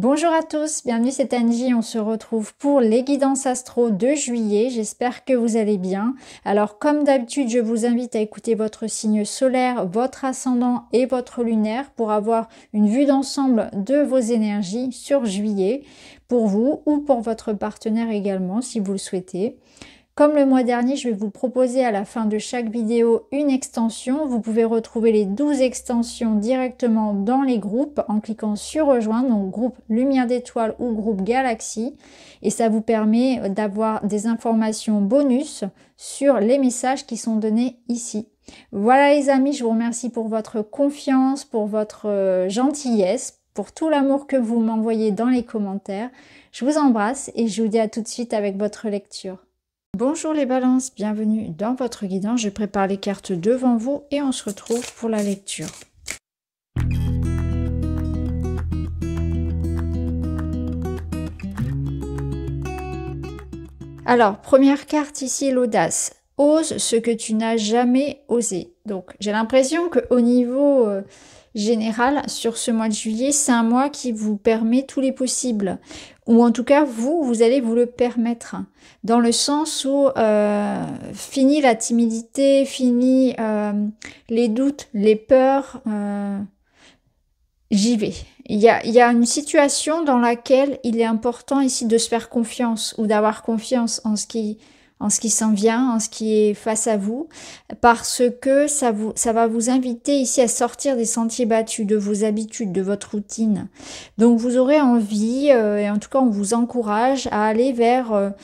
Bonjour à tous, bienvenue, c'est Angie, on se retrouve pour les guidances astro de juillet, j'espère que vous allez bien. Alors comme d'habitude, je vous invite à écouter votre signe solaire, votre ascendant et votre lunaire pour avoir une vue d'ensemble de vos énergies sur juillet, pour vous ou pour votre partenaire également si vous le souhaitez. Comme le mois dernier, je vais vous proposer à la fin de chaque vidéo une extension. Vous pouvez retrouver les 12 extensions directement dans les groupes en cliquant sur rejoindre, donc groupe Lumière d'étoiles ou groupe Galaxie. Et ça vous permet d'avoir des informations bonus sur les messages qui sont donnés ici. Voilà les amis, je vous remercie pour votre confiance, pour votre gentillesse, pour tout l'amour que vous m'envoyez dans les commentaires. Je vous embrasse et je vous dis à tout de suite avec votre lecture. Bonjour les balances, bienvenue dans votre guidance. Je prépare les cartes devant vous et on se retrouve pour la lecture. Alors, première carte ici, l'audace. Ose ce que tu n'as jamais osé. Donc, j'ai l'impression qu'au niveau général, sur ce mois de juillet, c'est un mois qui vous permet tous les possibles. Ou en tout cas, vous allez vous le permettre. Dans le sens où fini la timidité, fini les doutes, les peurs, j'y vais. Il y a une situation dans laquelle il est important ici de se faire confiance ou d'avoir confiance en ce qui s'en vient, en ce qui est face à vous, parce que ça va vous inviter ici à sortir des sentiers battus, de vos habitudes, de votre routine. Donc vous aurez envie, et en tout cas on vous encourage à aller vers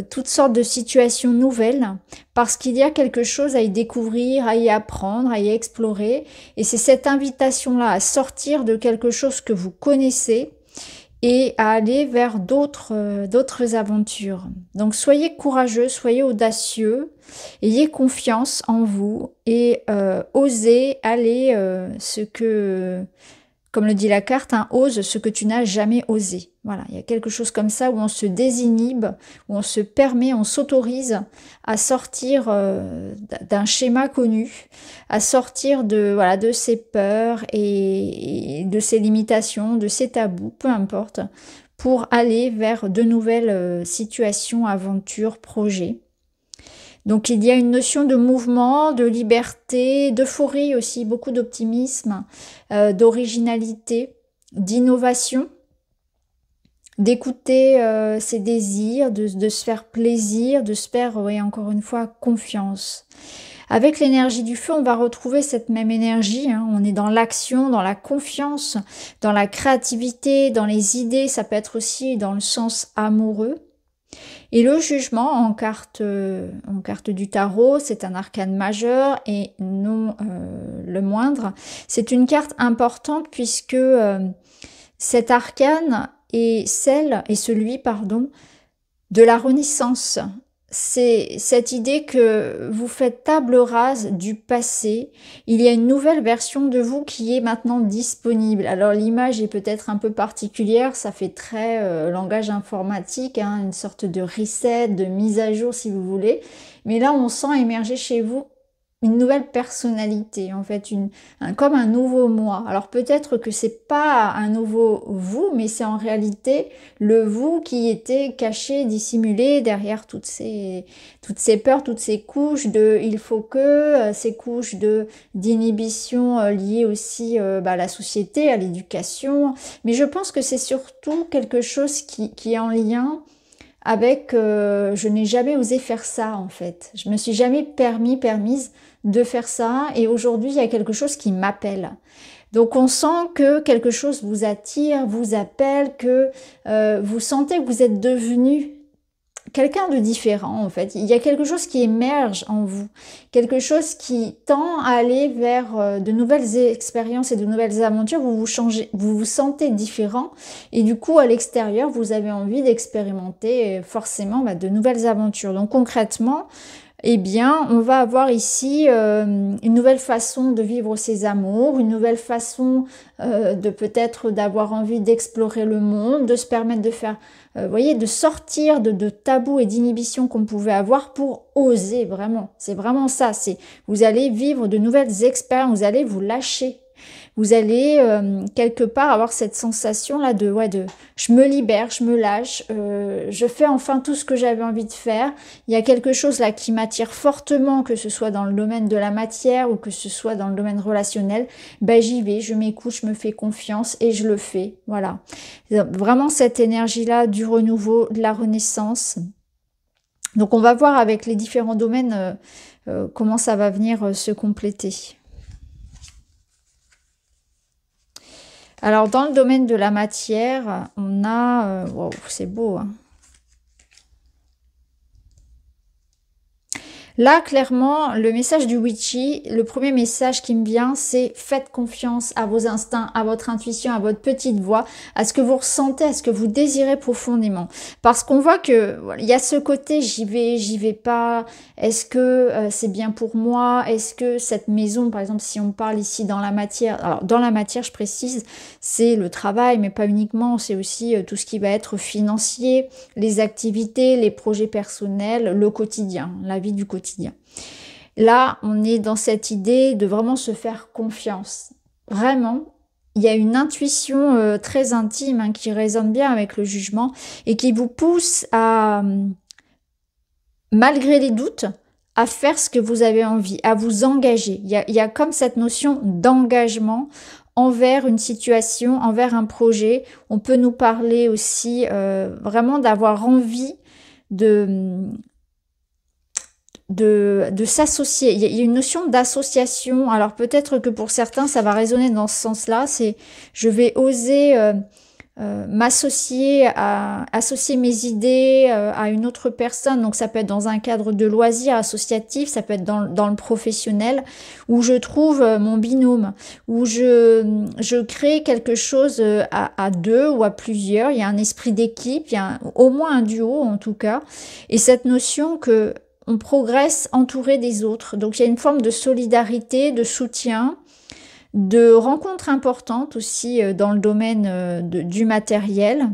toutes sortes de situations nouvelles, parce qu'il y a quelque chose à y découvrir, à y apprendre, à y explorer, et c'est cette invitation-là à sortir de quelque chose que vous connaissez, et à aller vers d'autres aventures. Donc soyez courageux, soyez audacieux, ayez confiance en vous et osez aller comme le dit la carte, ose ce que tu n'as jamais osé. Voilà, il y a quelque chose comme ça où on se désinhibe, où on se permet, on s'autorise à sortir d'un schéma connu, à sortir de ses peurs et de ses limitations, de ses tabous, peu importe, pour aller vers de nouvelles situations, aventures, projets. Donc il y a une notion de mouvement, de liberté, d'euphorie aussi, beaucoup d'optimisme, d'originalité, d'innovation, d'écouter ses désirs, de se faire plaisir, de se faire, oui, encore une fois, confiance. Avec l'énergie du feu, on va retrouver cette même énergie, hein. On est dans l'action, dans la confiance, dans la créativité, dans les idées, ça peut être aussi dans le sens amoureux. Et le jugement en carte du tarot, c'est un arcane majeur et non le moindre. C'est une carte importante puisque cet arcane est celui de la renaissance. C'est cette idée que vous faites table rase du passé. Il y a une nouvelle version de vous qui est maintenant disponible. Alors l'image est peut-être un peu particulière, ça fait très langage informatique, hein, une sorte de reset, de mise à jour si vous voulez. Mais là on sent émerger chez vous une nouvelle personnalité, en fait, comme un nouveau moi. Alors peut-être que c'est pas un nouveau vous, mais c'est en réalité le vous qui était caché, dissimulé derrière toutes ces peurs, toutes ces couches de il faut que, ces couches d'inhibition liées aussi à la société, à l'éducation. Mais je pense que c'est surtout quelque chose qui est en lien avec je n'ai jamais osé faire ça en fait. Je me suis jamais permise de faire ça et aujourd'hui il y a quelque chose qui m'appelle. Donc on sent que quelque chose vous attire, vous appelle, que vous sentez que vous êtes devenu quelqu'un de différent en fait. Il y a quelque chose qui émerge en vous, quelque chose qui tend à aller vers de nouvelles expériences et de nouvelles aventures. Vous vous sentez différent et du coup à l'extérieur vous avez envie d'expérimenter forcément de nouvelles aventures. Donc concrètement, eh bien, on va avoir ici une nouvelle façon de vivre ses amours, une nouvelle façon de peut-être d'avoir envie d'explorer le monde, de se permettre de faire, voyez, de sortir de tabous et d'inhibitions qu'on pouvait avoir pour oser vraiment. C'est vraiment ça. Vous allez vivre de nouvelles expériences, vous allez vous lâcher. Vous allez quelque part avoir cette sensation-là de, ouais, je me libère, je me lâche, je fais enfin tout ce que j'avais envie de faire. Il y a quelque chose là qui m'attire fortement, que ce soit dans le domaine de la matière ou que ce soit dans le domaine relationnel. Ben, j'y vais, je m'écoute, je me fais confiance et je le fais. Voilà. Vraiment cette énergie-là du renouveau, de la renaissance. Donc on va voir avec les différents domaines comment ça va venir se compléter. Alors dans le domaine de la matière, on a... wow, c'est beau, hein. Là, clairement, le message du Witchy, le premier message qui me vient, c'est faites confiance à vos instincts, à votre intuition, à votre petite voix, à ce que vous ressentez, à ce que vous désirez profondément. Parce qu'on voit que il y a ce côté j'y vais pas, est-ce que c'est bien pour moi, est-ce que cette maison, par exemple, si on parle ici dans la matière, alors dans la matière, je précise, c'est le travail, mais pas uniquement, c'est aussi tout ce qui va être financier, les activités, les projets personnels, le quotidien, la vie du quotidien. Là, on est dans cette idée de vraiment se faire confiance. Vraiment, il y a une intuition très intime hein, qui résonne bien avec le jugement et qui vous pousse à, malgré les doutes, à faire ce que vous avez envie, à vous engager. Il y a comme cette notion d'engagement envers une situation, envers un projet. On peut nous parler aussi vraiment d'avoir envie de s'associer. Il y a une notion d'association. Alors peut-être que pour certains, ça va résonner dans ce sens-là. C'est je vais oser m'associer, associer mes idées à une autre personne. Donc ça peut être dans un cadre de loisirs associatif, ça peut être dans le professionnel, où je trouve mon binôme, où je crée quelque chose à deux ou à plusieurs. Il y a un esprit d'équipe, il y a au moins un duo en tout cas. Et cette notion que on progresse entouré des autres. Donc il y a une forme de solidarité, de soutien, de rencontres importantes aussi dans le domaine du matériel.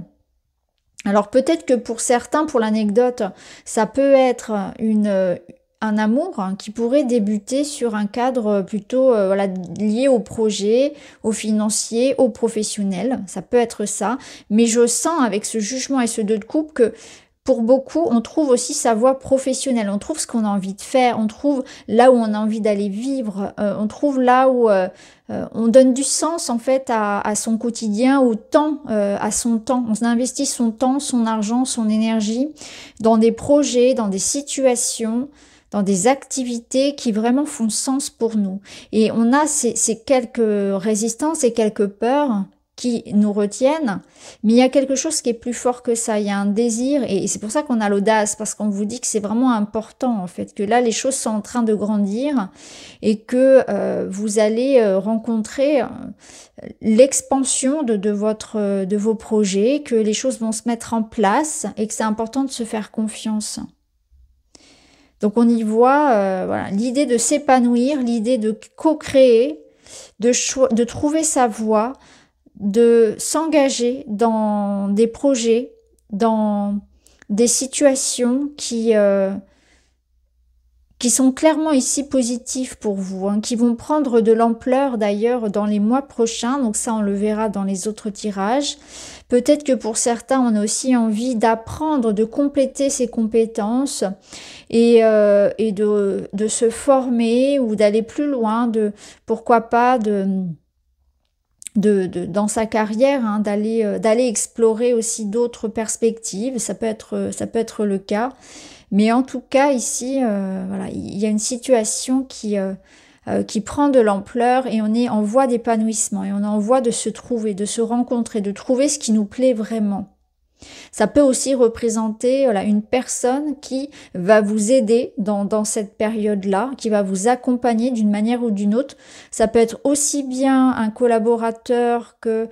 Alors peut-être que pour certains, pour l'anecdote, ça peut être un amour hein, qui pourrait débuter sur un cadre plutôt voilà, lié au projet, au financier, au professionnel. Ça peut être ça. Mais je sens avec ce jugement et ce 2 de coupe que pour beaucoup, on trouve aussi sa voie professionnelle, on trouve ce qu'on a envie de faire, on trouve là où on a envie d'aller vivre, on trouve là où on donne du sens en fait à son quotidien, au temps, à son temps. On investit son temps, son argent, son énergie dans des projets, dans des situations, dans des activités qui vraiment font sens pour nous. Et on a ces quelques résistances et quelques peurs qui nous retiennent, mais il y a quelque chose qui est plus fort que ça, il y a un désir, et c'est pour ça qu'on a l'audace, parce qu'on vous dit que c'est vraiment important, en fait, que là, les choses sont en train de grandir, et que vous allez rencontrer l'expansion de vos projets, que les choses vont se mettre en place, et que c'est important de se faire confiance. Donc on y voit voilà, l'idée de s'épanouir, l'idée de co-créer, de trouver sa voie, de s'engager dans des projets, dans des situations qui sont clairement ici positives pour vous, hein, qui vont prendre de l'ampleur d'ailleurs dans les mois prochains, donc ça on le verra dans les autres tirages. Peut-être que pour certains on a aussi envie d'apprendre, de compléter ses compétences et de se former ou d'aller plus loin, pourquoi pas dans sa carrière, hein, d'aller explorer aussi d'autres perspectives, ça peut être le cas, mais en tout cas ici voilà, il y a une situation qui prend de l'ampleur et on est en voie d'épanouissement et on est en voie de se trouver, de se rencontrer, de trouver ce qui nous plaît vraiment. Ça peut aussi représenter voilà, une personne qui va vous aider dans cette période-là, qui va vous accompagner d'une manière ou d'une autre. Ça peut être aussi bien un collaborateur que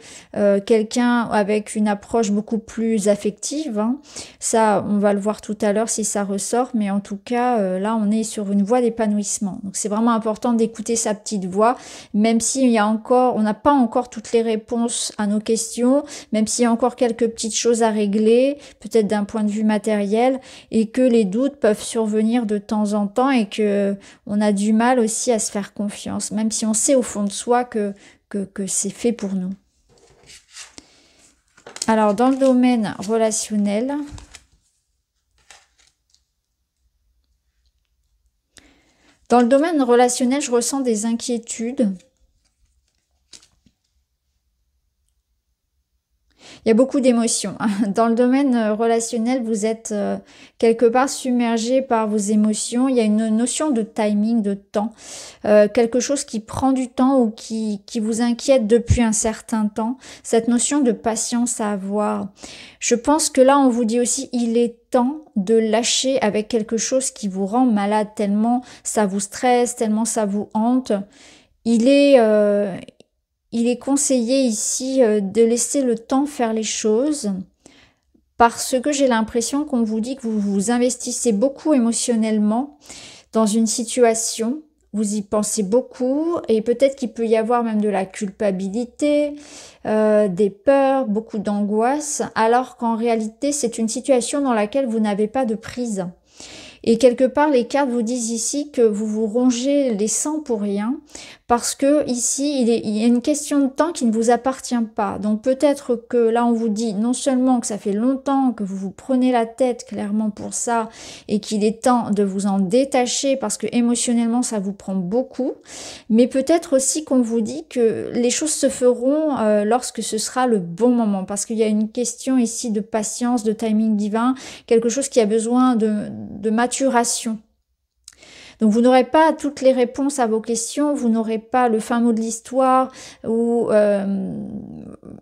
quelqu'un avec une approche beaucoup plus affective, hein. Ça, on va le voir tout à l'heure si ça ressort, mais en tout cas, là, on est sur une voie d'épanouissement. Donc, c'est vraiment important d'écouter sa petite voix, même s'il y a on n'a pas encore toutes les réponses à nos questions, même s'il y a encore quelques petites choses à régler, comblé, peut-être d'un point de vue matériel, et que les doutes peuvent survenir de temps en temps et que on a du mal aussi à se faire confiance, même si on sait au fond de soi que c'est fait pour nous. Alors, dans le domaine relationnel, je ressens des inquiétudes. Il y a beaucoup d'émotions. Dans le domaine relationnel, vous êtes quelque part submergé par vos émotions. Il y a une notion de timing, de temps. Quelque chose qui prend du temps ou qui vous inquiète depuis un certain temps. Cette notion de patience à avoir. Je pense que là, on vous dit aussi, il est temps de lâcher avec quelque chose qui vous rend malade, tellement ça vous stresse, tellement ça vous hante. Il est conseillé ici de laisser le temps faire les choses parce que j'ai l'impression qu'on vous dit que vous vous investissez beaucoup émotionnellement dans une situation, vous y pensez beaucoup et peut-être qu'il peut y avoir même de la culpabilité, des peurs, beaucoup d'angoisse, alors qu'en réalité c'est une situation dans laquelle vous n'avez pas de prise. Et quelque part, les cartes vous disent ici que vous vous rongez les sangs pour rien, parce que ici, il y a une question de temps qui ne vous appartient pas. Donc peut-être que là, on vous dit non seulement que ça fait longtemps que vous vous prenez la tête clairement pour ça, et qu'il est temps de vous en détacher, parce que émotionnellement, ça vous prend beaucoup, mais peut-être aussi qu'on vous dit que les choses se feront lorsque ce sera le bon moment, parce qu'il y a une question ici de patience, de timing divin, quelque chose qui a besoin de maturation. Donc vous n'aurez pas toutes les réponses à vos questions, vous n'aurez pas le fin mot de l'histoire ou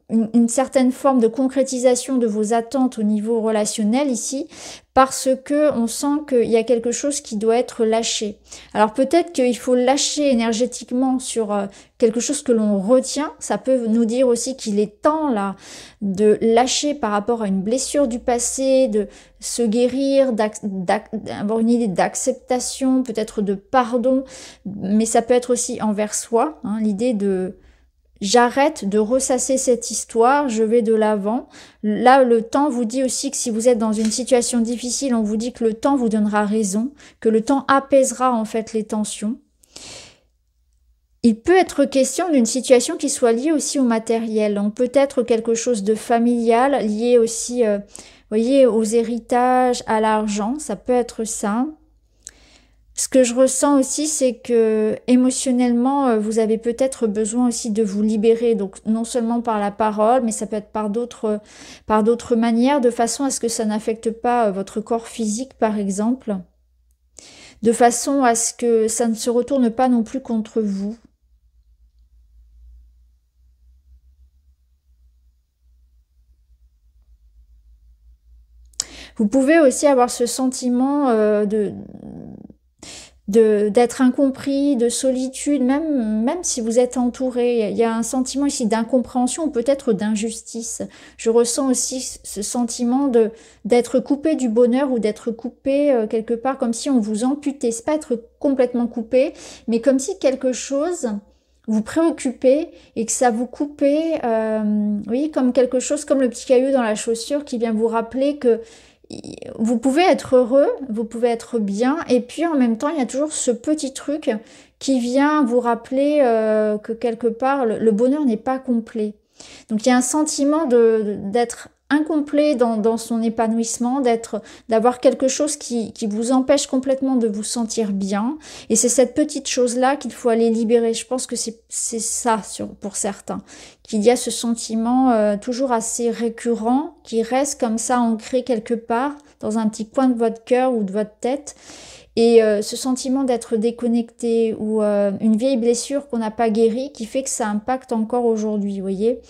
une certaine forme de concrétisation de vos attentes au niveau relationnel ici, parce que on sent qu'il y a quelque chose qui doit être lâché. Alors peut-être qu'il faut lâcher énergétiquement sur quelque chose que l'on retient. Ça peut nous dire aussi qu'il est temps là de lâcher par rapport à une blessure du passé, de se guérir, d'avoir une idée d'acceptation, peut-être de pardon, mais ça peut être aussi envers soi, hein, l'idée de j'arrête de ressasser cette histoire, je vais de l'avant. Là, le temps vous dit aussi que si vous êtes dans une situation difficile, on vous dit que le temps vous donnera raison, que le temps apaisera en fait les tensions. Il peut être question d'une situation qui soit liée aussi au matériel, donc peut-être quelque chose de familial, lié aussi, voyez, aux héritages, à l'argent, ça peut être ça. Ce que je ressens aussi, c'est que émotionnellement, vous avez peut-être besoin aussi de vous libérer, donc non seulement par la parole, mais ça peut être par d'autres manières, de façon à ce que ça n'affecte pas votre corps physique, par exemple, de façon à ce que ça ne se retourne pas non plus contre vous. Vous pouvez aussi avoir ce sentiment d'être incompris, de solitude, même si vous êtes entouré. Il y a un sentiment ici d'incompréhension ou peut-être d'injustice. Je ressens aussi ce sentiment d'être coupé du bonheur ou d'être coupé quelque part comme si on vous amputait. C'est pas être complètement coupé, mais comme si quelque chose vous préoccupait et que ça vous coupait, oui, comme quelque chose, comme le petit caillou dans la chaussure qui vient vous rappeler que vous pouvez être heureux, vous pouvez être bien, et puis en même temps, il y a toujours ce petit truc qui vient vous rappeler que quelque part, le bonheur n'est pas complet. Donc il y a un sentiment d'être incomplet dans son épanouissement, d'avoir quelque chose qui vous empêche complètement de vous sentir bien. Et c'est cette petite chose-là qu'il faut aller libérer. Je pense que c'est ça pour certains. Qu'il y a ce sentiment toujours assez récurrent, qui reste comme ça ancré quelque part, dans un petit coin de votre cœur ou de votre tête. Et ce sentiment d'être déconnecté ou une vieille blessure qu'on n'a pas guérie qui fait que ça impacte encore aujourd'hui, vous voyez.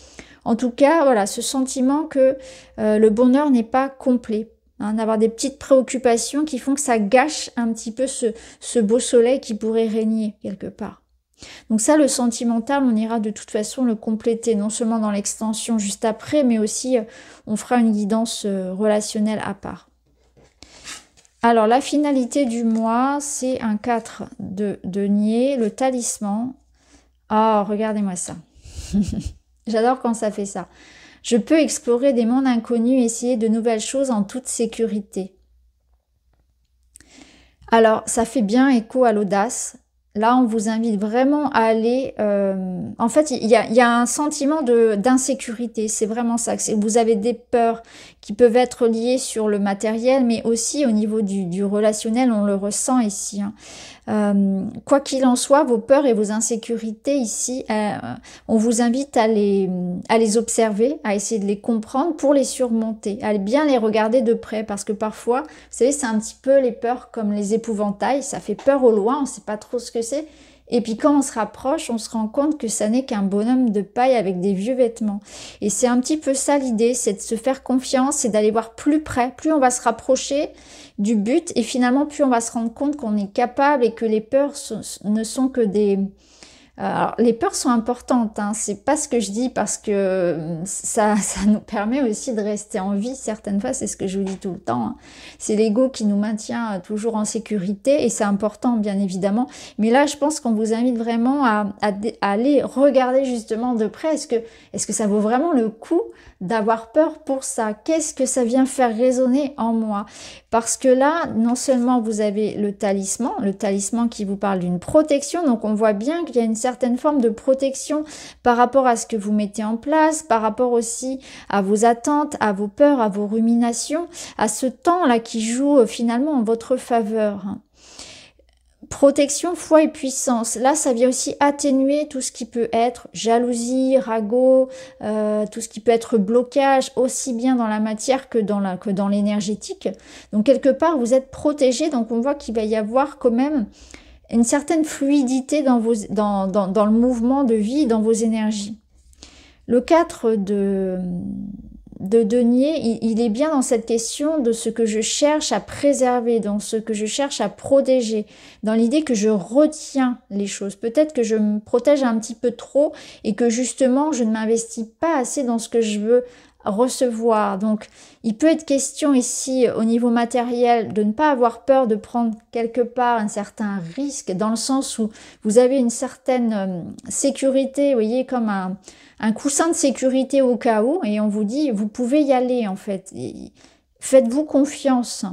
En tout cas, voilà, ce sentiment que le bonheur n'est pas complet. Hein, d'avoir des petites préoccupations qui font que ça gâche un petit peu ce beau soleil qui pourrait régner quelque part. Donc ça, le sentimental, on ira de toute façon le compléter, non seulement dans l'extension juste après, mais aussi on fera une guidance relationnelle à part. Alors, la finalité du mois, c'est un 4 de denier, le talisman. Oh, regardez-moi ça. J'adore quand ça fait ça. Je peux explorer des mondes inconnus, essayer de nouvelles choses en toute sécurité. Alors, ça fait bien écho à l'audace. Là, on vous invite vraiment à aller... en fait, il y a un sentiment d'insécurité. C'est vraiment ça. Vous avez des peurs qui peuvent être liées sur le matériel, mais aussi au niveau du relationnel, on le ressent ici. Hein. Quoi qu'il en soit, vos peurs et vos insécurités ici, on vous invite à les observer, à essayer de les comprendre pour les surmonter, à bien les regarder de près, parce que parfois, vous savez, c'est un petit peu les peurs comme les épouvantails, ça fait peur au loin, on ne sait pas trop ce que c'est. Et puis quand on se rapproche, on se rend compte que ça n'est qu'un bonhomme de paille avec des vieux vêtements. Et c'est un petit peu ça l'idée, c'est de se faire confiance, c'est d'aller voir plus près. Plus on va se rapprocher du but et finalement plus on va se rendre compte qu'on est capable et que les peurs ne sont que des... Alors, les peurs sont importantes, hein. C'est pas ce que je dis parce que ça nous permet aussi de rester en vie certaines fois, c'est ce que je vous dis tout le temps. Hein. C'est l'ego qui nous maintient toujours en sécurité et c'est important bien évidemment. Mais là, je pense qu'on vous invite vraiment à aller regarder justement de près. Est-ce que ça vaut vraiment le coup d'avoir peur pour ça? Qu'est-ce que ça vient faire résonner en moi? Parce que là, non seulement vous avez le talisman qui vous parle d'une protection, donc on voit bien qu'il y a une certaine forme de protection par rapport à ce que vous mettez en place, par rapport aussi à vos attentes, à vos peurs, à vos ruminations, à ce temps-là qui joue finalement en votre faveur. Protection, foi et puissance. Là, ça vient aussi atténuer tout ce qui peut être jalousie, ragot, tout ce qui peut être blocage, aussi bien dans la matière que dans l'énergétique. Donc, quelque part, vous êtes protégé. Donc, on voit qu'il va y avoir quand même une certaine fluidité dans le mouvement de vie, dans vos énergies. Le 4 de denier, il est bien dans cette question de ce que je cherche à préserver, dans ce que je cherche à protéger, dans l'idée que je retiens les choses. Peut-être que je me protège un petit peu trop et que justement je ne m'investis pas assez dans ce que je veux recevoir. Donc il peut être question ici au niveau matériel de ne pas avoir peur de prendre quelque part un certain risque, dans le sens où vous avez une certaine sécurité, vous voyez, comme un coussin de sécurité au cas où, et on vous dit, vous pouvez y aller en fait, faites-vous confiance.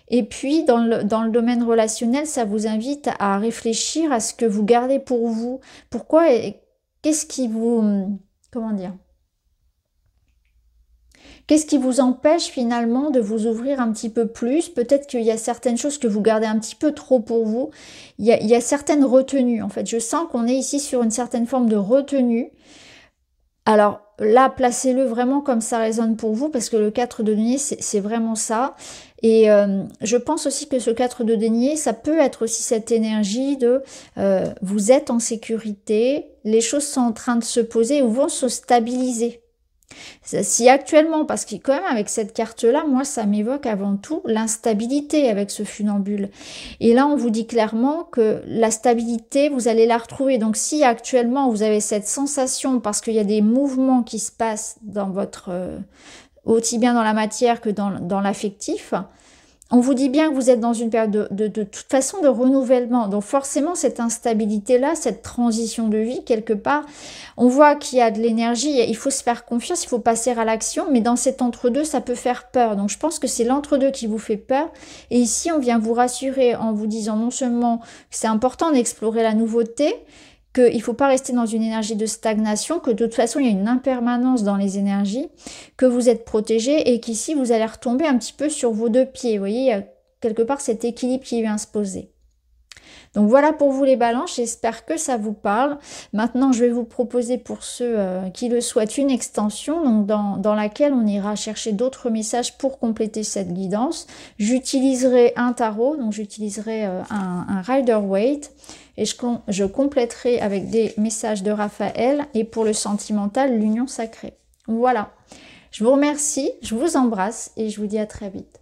Et puis, dans le domaine relationnel, ça vous invite à réfléchir à ce que vous gardez pour vous. Pourquoi et qu'est-ce qui vous... Comment dire ? Qu'est-ce qui vous empêche finalement de vous ouvrir un petit peu plus? Peut-être qu'il y a certaines choses que vous gardez un petit peu trop pour vous. Il y a certaines retenues en fait. Je sens qu'on est ici sur une certaine forme de retenue. Alors là, placez-le vraiment comme ça résonne pour vous, parce que le 4 de denier, c'est vraiment ça. Et je pense aussi que ce 4 de denier, ça peut être aussi cette énergie de vous êtes en sécurité, les choses sont en train de se poser ou vont se stabiliser. Si actuellement, parce que quand même avec cette carte-là, moi ça m'évoque avant tout l'instabilité avec ce funambule. Et là on vous dit clairement que la stabilité, vous allez la retrouver. Donc si actuellement vous avez cette sensation, parce qu'il y a des mouvements qui se passent dans votre... aussi bien dans la matière que dans l'affectif, on vous dit bien que vous êtes dans une période de toute façon de renouvellement. Donc forcément, cette instabilité-là, cette transition de vie, quelque part, on voit qu'il y a de l'énergie, il faut se faire confiance, il faut passer à l'action, mais dans cet entre-deux, ça peut faire peur. Donc je pense que c'est l'entre-deux qui vous fait peur. Et ici, on vient vous rassurer en vous disant non seulement que c'est important d'explorer la nouveauté, qu'il ne faut pas rester dans une énergie de stagnation, que de toute façon, il y a une impermanence dans les énergies, que vous êtes protégé et qu'ici, vous allez retomber un petit peu sur vos deux pieds. Vous voyez, il y a quelque part cet équilibre qui vient se poser. Donc voilà pour vous les balances, j'espère que ça vous parle. Maintenant, je vais vous proposer pour ceux qui le souhaitent une extension donc dans laquelle on ira chercher d'autres messages pour compléter cette guidance. J'utiliserai un tarot, donc j'utiliserai un Rider-Waite et je compléterai avec des messages de Raphaël et pour le sentimental, l'union sacrée. Voilà, je vous remercie, je vous embrasse et je vous dis à très vite.